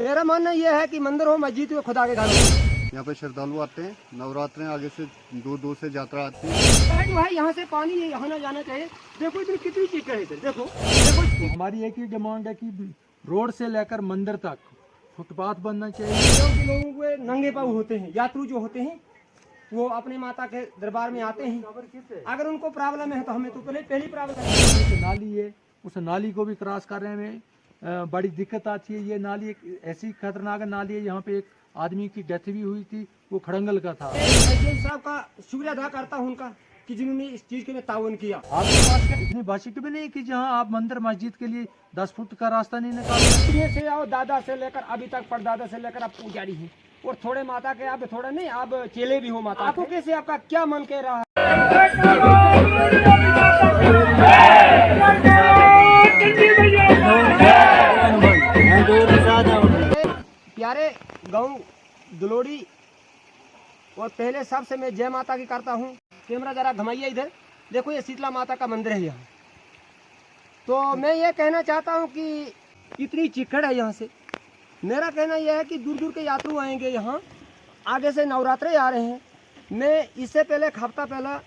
मेरा मानना यह है कि मंदिर हो मस्जिद हो खुदा के घर हो। यहाँ पे श्रद्धालु आते हैं, नवरात्र आगे से दूर दूर से यात्रा आती है। जो है यहाँ से पानी यहाँ ना जाना चाहिए। देखो इधर कितनी चीखें है, इधर देखो देखो। तो हमारी एक ही डिमांड है कि रोड से लेकर मंदिर तक फुटपाथ बनना चाहिए। क्योंकि लोगों के नंगे पाँव होते हैं, यात्रु जो होते हैं वो अपने माता के दरबार में आते हैं। अगर उनको प्रॉब्लम है तो हमें तो पहली प्रॉब्लम है। नाली है, उस नाली को भी क्रॉस करने में बड़ी दिक्कत आती है। ये नाली एक ऐसी खतरनाक नाली है, यहाँ पे एक आदमी की डेथ भी हुई थी, वो खड़ंगल का था। एसडीएम साहब का शुक्रिया अदा करता हूँ उनका कि जिन्होंने इस चीज के लिए ताउन किया। आपके पास क्या इतनी बजट भी नहीं कि जहाँ आप मंदिर मस्जिद के लिए 10 फुट का रास्ता नहीं निकाल। ये से आओ, दादा से लेकर अभी तक परदादा से लेकर आप पुजारी हैं और थोड़े माता के आप थोड़ा नहीं, आप चेले भी हो माता। आपको कैसे, आपका क्या मन कह रहा है? प्यारे गाँव दुलोड़ी और पहले सबसे मैं जय माता की करता हूँ। कैमरा जरा घुमाइए इधर, देखो ये शीतला माता का मंदिर है यहाँ। तो मैं ये कहना चाहता हूँ कि कितनी चिक्कड़ है यहाँ से। मेरा कहना यह है कि दूर दूर के यात्रु आएंगे यहाँ, आगे से नवरात्रे आ रहे हैं। मैं इससे पहले एक हफ्ता पहला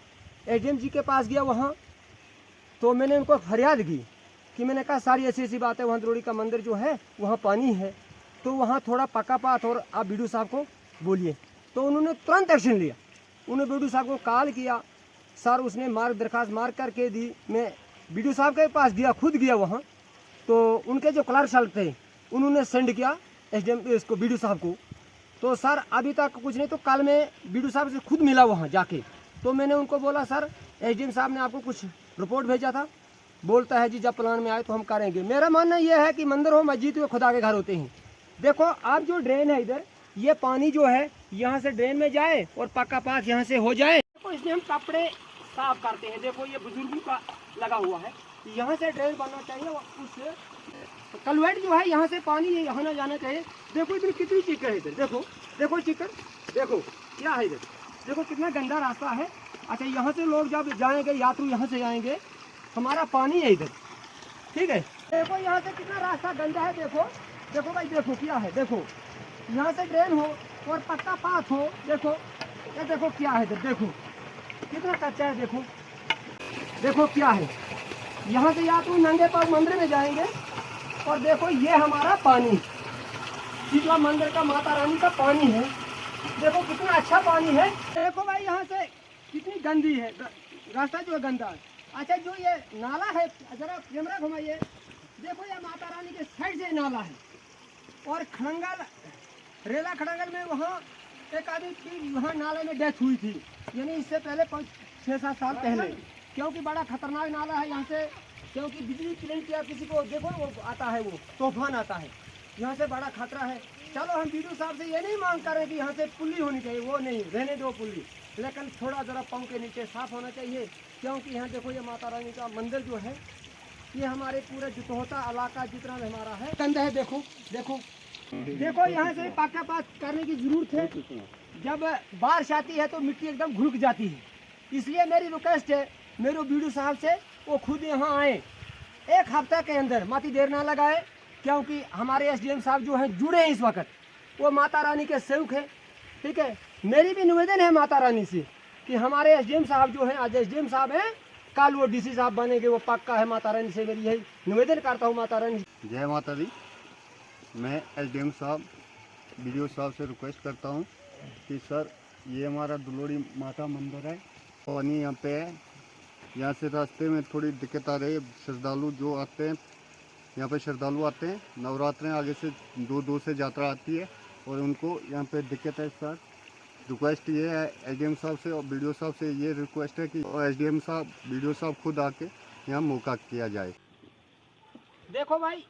एसडीएम जी के पास गया वहाँ, तो मैंने उनको फरियाद की कि मैंने कहा सारी ऐसी ऐसी बात है, वहाँ द्रोड़ी का मंदिर जो है वहाँ पानी है, तो वहाँ थोड़ा पक्का पात और आप बीडू साहब को बोलिए। तो उन्होंने तुरंत एक्शन लिया। उन्होंने बीडू साहब को कॉल किया, सर उसने दरखास्त मार्क करके दी। मैं बीडू साहब के पास गया, खुद गया वहाँ, तो उनके जो क्लर्क साहब थे उन्होंने सेंड किया एसडीएम इसको बीडू साहब को। तो सर अभी तक कुछ नहीं, तो कल मैं बीडू साहब से खुद मिला वहाँ जाके। तो मैंने उनको बोला सर एसडीएम साहब ने आपको कुछ रिपोर्ट भेजा था? बोलता है जी जब प्लान में आए तो हम करेंगे। मेरा मानना यह है कि मंदिर हो मस्जिद हो खुदा के घर होते हैं। देखो आप जो ड्रेन है इधर, ये पानी जो है यहाँ से ड्रेन में जाए और पक्का पास यहाँ से हो जाए। देखो इसमें हम कपड़े साफ करते हैं, देखो ये बुजुर्गों का लगा हुआ है। यहाँ से ड्रेन बनना चाहिए और उस कलवेट जो है यहाँ से पानी यहाँ ना जाना चाहिए। देखो इधर कितनी चिकन है, इधर देखो देखो चिकन, देखो क्या है इधर, देखो कितना गंदा रास्ता है। अच्छा यहाँ से लोग जब जाएंगे, यात्रु यहाँ से जाएंगे, हमारा पानी है इधर, ठीक है। देखो यहाँ से कितना रास्ता गंदा है, देखो देखो भाई, देखो क्या है, देखो यहाँ से ड्रेन हो और पक्का पाथ हो। देखो ये देखो क्या है इधर, देखो कितना कच्चा है, देखो देखो क्या है। यहाँ से यात्रु नंगे पाँव मंदिर में जाएंगे और देखो ये हमारा पानी, शीतला मंदिर का माता रानी का पानी है। देखो कितना अच्छा पानी है। देखो भाई यहाँ से कितनी गंदी है, रास्ता जो है गंदा है। अच्छा जो ये नाला है, जरा कैमरा घुमाइए, देखो ये माता रानी के साइड से नाला है। और खड़ंगल, रेला खड़ंगल में वहाँ एक आदमी की वहाँ नाले में डेथ हुई थी, यानी इससे पहले 6-7 साल पहले, क्योंकि बड़ा खतरनाक नाला है यहाँ से। क्योंकि बिजली करंट या किसी को देखो वो आता है, वो तूफान आता है, यहाँ से बड़ा खतरा है। चलो हम बीडू साहब से ये नहीं मांग कर रहे कि यहाँ से पुल्ली होनी चाहिए, वो नहीं, रहने दो पुल्ली, लेकिन थोड़ा ज़रा पाँव के नीचे साफ होना चाहिए। क्योंकि यहाँ देखो ये माता रानी का मंदिर जो है, ये हमारे पूरे जुतोहता इलाका जितना भी हमारा है गंदा है। देखो देखो देखो यहाँ से पक्का पात करने की जरूरत है। जब बारिश आती है तो मिट्टी एकदम घुल जाती है, इसलिए मेरी रिक्वेस्ट है मेरे बीडू साहब से, वो खुद यहाँ आए, एक हफ्ता के अंदर, माती देर ना लगाए। क्योंकि हमारे एसडीएम साहब जो हैं जुड़े हैं इस वक्त, वो माता रानी के सेवक हैं, ठीक है। मेरी भी निवेदन है माता रानी से कि हमारे एसडीएम साहब जो हैं, आज एसडीएम साहब हैं, कल वो डीसी साहब बनेंगे, वो पक्का है। माता रानी से मेरी यही निवेदन करता हूँ। माता रानी जय माता दी। मैं एसडीएम साहब बीडीओ साहब से रिक्वेस्ट करता हूँ कि सर ये हमारा दुलोड़ी माता मंदिर है, पानी यहाँ पे है, यहाँ से रास्ते में थोड़ी दिक्कत आ रही है। श्रद्धालु जो आते हैं, यहाँ पे श्रद्धालु आते हैं, नवरात्र आगे से दूर दूर से यात्रा आती है और उनको यहाँ पे दिक्कत है। सर रिक्वेस्ट ये है एसडीएम साहब से और बीडीओ साहब से, ये रिक्वेस्ट है कि एसडीएम साहब बीडीओ साहब खुद आके यहाँ मौका किया जाए। देखो भाई,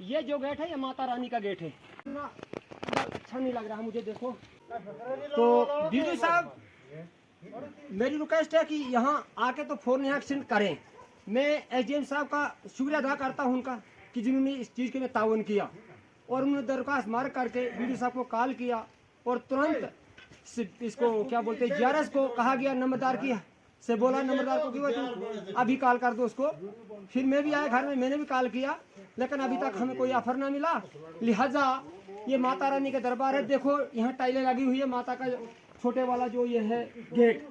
ये जो गेट है ये माता रानी का गेट है, अच्छा नहीं लग रहा मुझे। देखो तो बीडीओ साहब मेरी रिक्वेस्ट है कि यहाँ आके तो फौरन एक्शन करें। मैं एसडीएम साहब का शुक्रिया अदा करता हूँ उनका कि जिन्होंने इस चीज़ के लिए ताउन किया, और उन्होंने दरख्वास्त मार्क करके बीडीओ साहब को कॉल किया और तुरंत इसको क्या बोलते हैं, जीआरएस को कहा गया, नंबरदार की से बोला नंबरदार को कि वो तुम अभी कॉल कर दो उसको। फिर मैं भी आया घर में, मैंने भी कॉल किया, लेकिन अभी तक हमें कोई ऑफर ना मिला। लिहाजा ये माता रानी के दरबार है। देखो यहाँ टाइलें लगी हुई है, माता का छोटे वाला जो ये है गेट,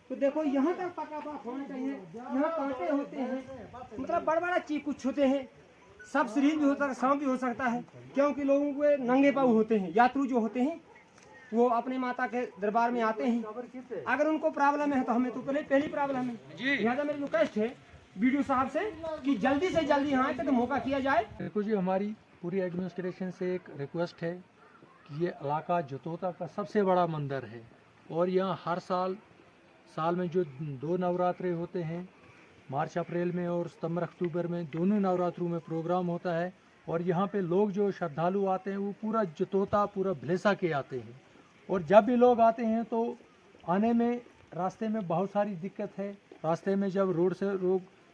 तो देखो यहाँ तक पक्का पाक होना चाहिए। यहाँ कांटे होते हैं, मतलब बड़ा बड़ा चीज कुछ होते हैं, सब शरीर भी होता है, सांप भी हो सकता है, क्योंकि लोगों के नंगे पाँव होते हैं। यात्रु जो होते हैं वो अपने माता के दरबार में आते हैं, अगर उनको प्रॉब्लम है तो हमें तो पहली प्रॉब्लम है। लिहाजा मेरी रिक्वेस्ट है वीडियो साहब से कि जल्दी से जल्दी यहाँ आए तो मौका किया जाए। देखो जी, हमारी पूरी एडमिनिस्ट्रेशन से एक रिक्वेस्ट है कि ये इलाका जतोता का सबसे बड़ा मंदिर है और यहाँ हर साल में जो 2 नवरात्रे होते हैं, मार्च अप्रैल में और सितंबर अक्टूबर में, दोनों नवरात्रों में प्रोग्राम होता है। और यहाँ पे लोग जो श्रद्धालु आते हैं वो पूरा जतोता, पूरा भलेसा के आते हैं। और जब भी लोग आते हैं तो आने में रास्ते में बहुत सारी दिक्कत है। रास्ते में जब रोड से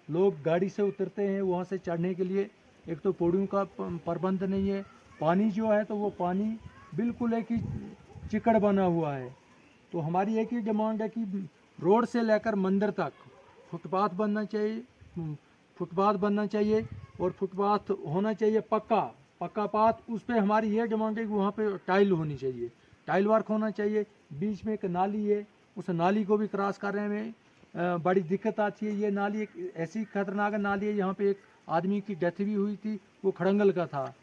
लोग गाड़ी से उतरते हैं, वहाँ से चढ़ने के लिए एक तो पौड़ियों का प्रबंध नहीं है, पानी जो है तो वो पानी बिल्कुल एक ही चिकड़ बना हुआ है। तो हमारी एक ही डिमांड है कि रोड से लेकर मंदिर तक फुटपाथ बनना चाहिए और फुटपाथ होना चाहिए पक्का पाथ। उस पर हमारी ये डिमांड है कि वहाँ पे टाइल होनी चाहिए, टाइल वर्क होना चाहिए। बीच में एक नाली है, उस नाली को भी क्रॉस करने में बड़ी दिक्कत आती है। ये नाली एक ऐसी खतरनाक नाली है, यहाँ पे एक आदमी की डेथ भी हुई थी, वो खड़ंगल का था।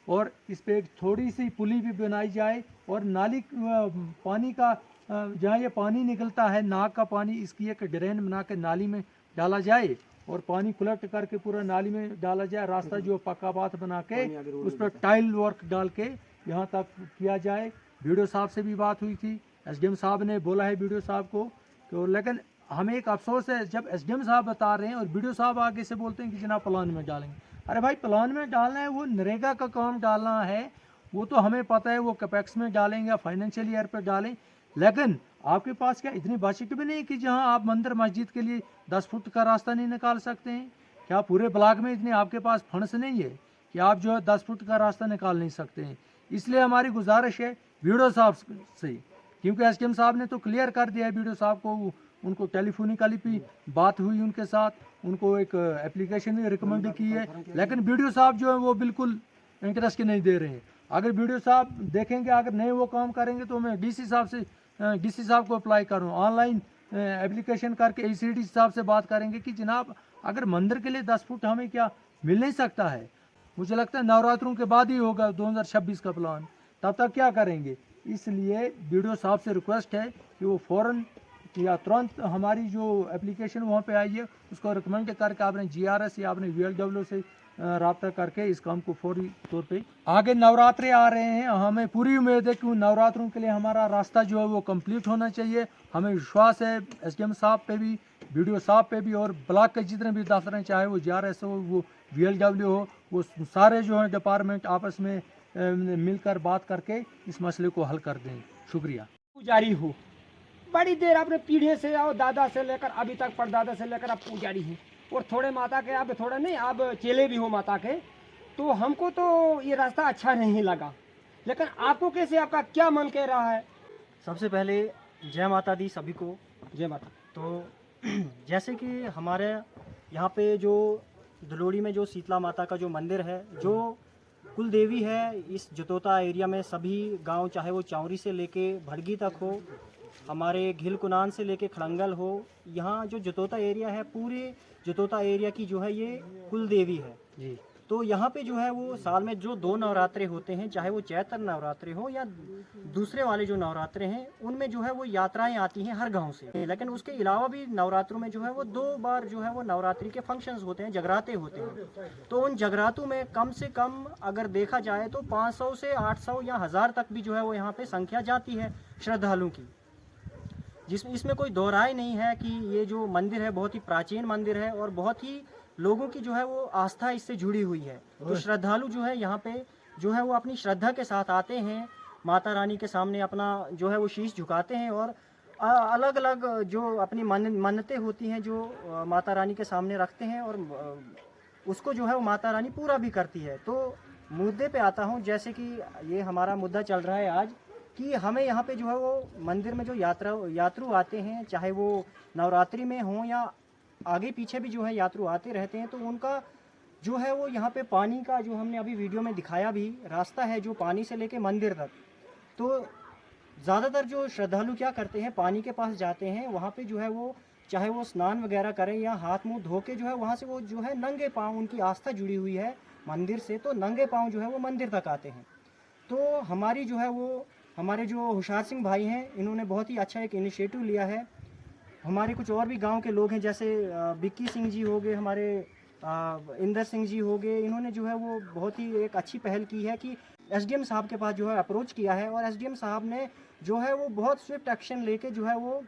और इस पे एक थोड़ी सी पुली भी बनाई जाए और नाली पानी का जहाँ ये पानी निकलता है, नाक का पानी, इसकी एक ड्रेन बना के नाली में डाला जाए और पानी कलेक्ट करके पूरा नाली में डाला जाए। रास्ता जो पक्का बात बना के उस पर टाइल वर्क डाल के यहाँ तक किया जाए। वीडियो साहब से भी बात हुई थी, एसडीएम साहब ने बोला है वीडियो साहब को, तो लेकिन हमें एक अफसोस है जब एसडीएम साहब बता रहे हैं और वीडियो साहब आगे से बोलते हैं कि जनाब प्लान में डालेंगे। अरे भाई, प्लान में डालना है, वो नरेगा का काम डालना है, वो तो हमें पता है, वो कैपेक्स में डालेंगे, फाइनेंशियल ईयर पर डालें। लेकिन आपके पास क्या इतनी बजट भी नहीं कि जहां आप मंदिर मस्जिद के लिए 10 फुट का रास्ता नहीं निकाल सकते हैं? क्या पूरे ब्लॉक में इतने आपके पास फंड्स नहीं है कि आप जो है 10 फुट का रास्ता निकाल नहीं सकते हैं? इसलिए हमारी गुजारिश है वीडियो साहब से, क्योंकि एसडीएम साहब ने तो क्लियर कर दिया है, वीडियो साहब को उनको टेलीफोनिकली भी बात हुई उनके साथ, उनको एक एप्लीकेशन भी रिकमेंड की है, लेकिन वीडियो साहब जो है वो बिल्कुल इंटरेस्ट नहीं दे रहे हैं। अगर वीडियो साहब देखेंगे, अगर नहीं वो काम करेंगे तो मैं डीसी साहब को अप्लाई करूँ, ऑनलाइन एप्लीकेशन करके एसीडी साहब से बात करेंगे कि जनाब अगर मंदिर के लिए 10 फुट हमें क्या मिल नहीं सकता है? मुझे लगता है नवरात्रों के बाद ही होगा 2026 का प्लान, तब तक क्या करेंगे? इसलिए वीडियो साहब से रिक्वेस्ट है कि वो फ़ौरन या तुरंत हमारी जो एप्लीकेशन वहाँ पे आई है उसको रिकमेंड करके आपने GRS या आपने VLW से रब्ता करके इस काम को फौरी तौर पे, आगे नवरात्रे आ रहे हैं, हमें पूरी उम्मीद है कि नवरात्रों के लिए हमारा रास्ता जो है वो कंप्लीट होना चाहिए। हमें विश्वास है एसडीएम साहब पे भी, वीडियो साहब पे भी, और ब्लॉक के जितने भी दफ्तर हैं, चाहे वो GRS हो, वो VLW हो, वो सारे जो है डिपार्टमेंट आपस में मिलकर बात करके इस मसले को हल कर दें। शुक्रिया। पुजारी हो, बड़ी देर आपने पीढ़ी से और दादा से लेकर अभी तक परदादा से लेकर आप पुजारी हैं, और थोड़े माता के, आप थोड़ा नहीं, आप चेले भी हो माता के, तो हमको तो ये रास्ता अच्छा नहीं लगा, लेकिन आपको कैसे, आपका क्या मन कह रहा है? सबसे पहले जय माता दी सभी को। जय माता। तो जैसे कि हमारे यहाँ पे जो दुलोड़ी में जो शीतला माता का जो मंदिर है, जो कुल देवी है इस जतोता एरिया में, सभी गांव, चाहे वो चावरी से लेके भड़गी तक हो, हमारे घिल कुनान से लेके खड़ंगल हो, यहाँ जो जतोता एरिया है, पूरे जतोता एरिया की जो है ये कुल देवी है जी। तो यहाँ पे जो है वो साल में जो 2 नवरात्रे होते हैं, चाहे वो चैत्र नवरात्रे हो या दूसरे वाले जो नवरात्रे हैं, उनमें जो है वो यात्राएं आती हैं हर गांव से। लेकिन उसके अलावा भी नवरात्रों में जो है वो 2 बार जो है वो नवरात्रि के फंक्शंस होते हैं, जगराते होते हैं। तो उन जगरातों में कम से कम अगर देखा जाए तो 500 से 800 या 1000 तक भी जो है वो यहाँ पे संख्या जाती है श्रद्धालुओं की, जिसमें इसमें कोई दो राय नहीं है कि ये जो मंदिर है बहुत ही प्राचीन मंदिर है और बहुत ही लोगों की जो है वो आस्था इससे जुड़ी हुई है। तो श्रद्धालु जो है यहाँ पे जो है वो अपनी श्रद्धा के साथ आते हैं, माता रानी के सामने अपना जो है वो शीश झुकाते हैं और अलग अलग जो अपनी मन्नतें होती हैं जो माता रानी के सामने रखते हैं और उसको जो है वो माता रानी पूरा भी करती है। तो मुद्दे पे आता हूँ, जैसे कि ये हमारा मुद्दा चल रहा है आज कि हमें यहाँ पे जो है वो मंदिर में जो यात्रु आते हैं, चाहे वो नवरात्रि में हों या आगे पीछे भी जो है यात्रु आते रहते हैं, तो उनका जो है वो यहाँ पे पानी का जो हमने अभी वीडियो में दिखाया भी रास्ता है जो पानी से लेके मंदिर तक, तो ज़्यादातर जो श्रद्धालु क्या करते हैं, पानी के पास जाते हैं, वहाँ पे जो है वो चाहे वो स्नान वगैरह करें या हाथ मुंह धो के जो है वहाँ से वो जो है नंगे पाँव, उनकी आस्था जुड़ी हुई है मंदिर से, तो नंगे पाँव जो है वो मंदिर तक आते हैं। तो हमारी जो है वो हमारे जो होशियार सिंह भाई हैं, इन्होंने बहुत ही अच्छा एक इनिशिएटिव लिया है। हमारे कुछ और भी गांव के लोग हैं, जैसे बिक्की सिंह जी हो गए, हमारे इंदर सिंह जी हो गए, इन्होंने जो है वो बहुत ही एक अच्छी पहल की है कि एसडीएम साहब के पास जो है अप्रोच किया है, और एसडीएम साहब ने जो है वो बहुत स्विफ्ट एक्शन लेके जो है वो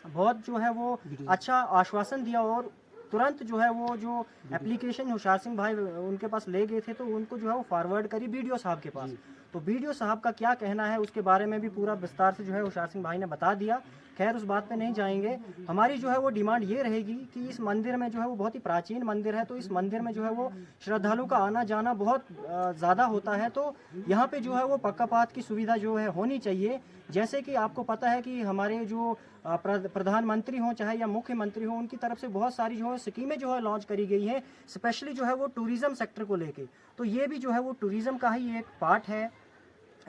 बहुत जो है वो अच्छा आश्वासन दिया, और तुरंत जो है वो जो एप्लीकेशन होशियार सिंह भाई उनके पास ले गए थे, तो उनको जो है वो फॉरवर्ड करी बीडीओ साहब के पास। तो बीडीओ साहब का क्या कहना है उसके बारे में भी पूरा विस्तार से जो है होशियार सिंह भाई ने बता दिया। खैर उस बात पे नहीं जाएंगे। हमारी जो है वो डिमांड ये रहेगी कि इस मंदिर में जो है वो बहुत ही प्राचीन मंदिर है, तो इस मंदिर में जो है वो श्रद्धालु का आना जाना बहुत ज़्यादा होता है, तो यहाँ पे जो है वो पक्का पात की सुविधा जो है होनी चाहिए। जैसे कि आपको पता है कि हमारे जो प्रधानमंत्री हों चाहे या मुख्यमंत्री हों, उनकी तरफ से बहुत सारी जो है स्कीमें जो है लॉन्च करी गई हैं, स्पेशली जो है वो टूरिज़्म सेक्टर को लेके। तो ये भी जो है वो टूरिज़्म का ही एक पार्ट है,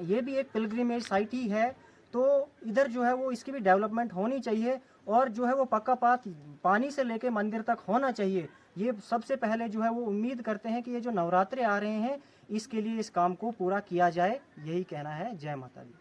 ये भी एक पिलग्रिमेज साइट ही है, तो इधर जो है वो इसकी भी डेवलपमेंट होनी चाहिए, और जो है वो पक्का पात पानी से लेके मंदिर तक होना चाहिए। ये सबसे पहले जो है वो उम्मीद करते हैं कि ये जो नवरात्रे आ रहे हैं इसके लिए इस काम को पूरा किया जाए, यही कहना है। जय माता दी।